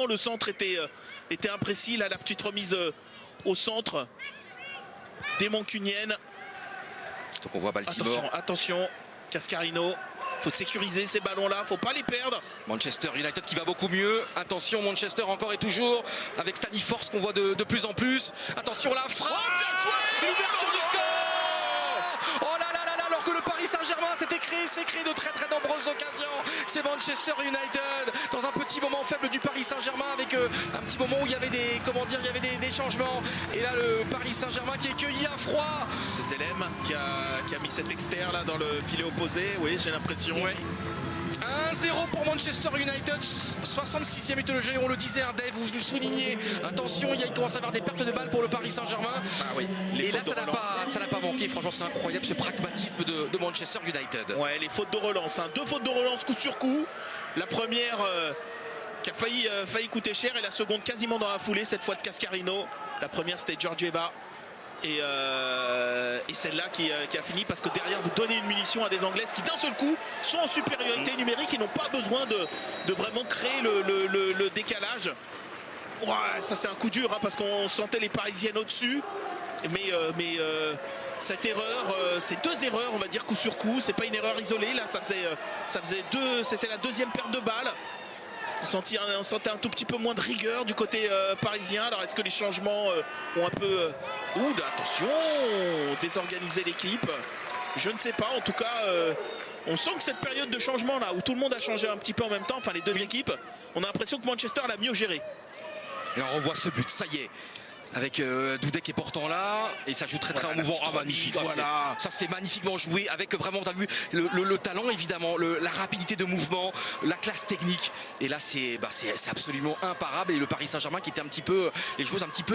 Le centre était imprécis. Là, la petite remise au centre des Mancuniennes. Donc on voit Baltimore. Attention, Cascarino. Faut sécuriser ces ballons-là, faut pas les perdre. Manchester United qui va beaucoup mieux. Attention, Manchester encore et toujours avec Stani Force qu'on voit de plus en plus. Attention, la frappe, bien joué, l'ouverture du score. Oh là là là là, alors que le Paris Saint-Germain s'est créé de très nombreuses occasions. C'est Manchester United dans un petit moment faible du Paris Saint-Germain avec un petit moment où il y avait des changements. Et là le Paris Saint-Germain qui est cueilli à froid. C'est Zelem qui a mis cet externe là dans le filet opposé. Oui, j'ai l'impression. Ouais. 1-0 pour Manchester United, 66e minute de jeu, on le disait, hein, Dave, vous le soulignez, attention, il commence à y avoir des pertes de balles pour le Paris Saint-Germain. Ah oui, et là ça n'a pas manqué, franchement c'est incroyable ce pragmatisme de Manchester United. Ouais, les fautes de relance, hein. 2 fautes de relance coup sur coup. La première qui a failli coûter cher et la seconde quasiment dans la foulée, cette fois de Cascarino. La première c'était Georgieva. Et celle-là qui a fini parce que derrière vous donnez une munition à des Anglaises qui d'un seul coup sont en supériorité numérique et n'ont pas besoin de vraiment créer le décalage. Ouais, ça c'est un coup dur hein, parce qu'on sentait les Parisiennes au-dessus. Mais cette erreur, ces 2 erreurs on va dire coup sur coup, c'est pas une erreur isolée. Là ça faisait c'était la deuxième perte de balle. On sentait un tout petit peu moins de rigueur du côté parisien. Alors est-ce que les changements ont un peu... attention, désorganiser l'équipe. Je ne sais pas, en tout cas, on sent que cette période de changement là, où tout le monde a changé un petit peu en même temps, enfin les deux équipes, on a l'impression que Manchester l'a mieux géré. Et on revoit ce but, ça y est. Avec Dudek qui est portant là et ça joue très en mouvement. Ah, magnifique, voilà. Ça c'est magnifiquement joué avec vraiment, t'as vu le talent évidemment, la rapidité de mouvement, la classe technique. Et là c'est absolument imparable. Et le Paris Saint-Germain qui était un petit peu, les joueuses un petit peu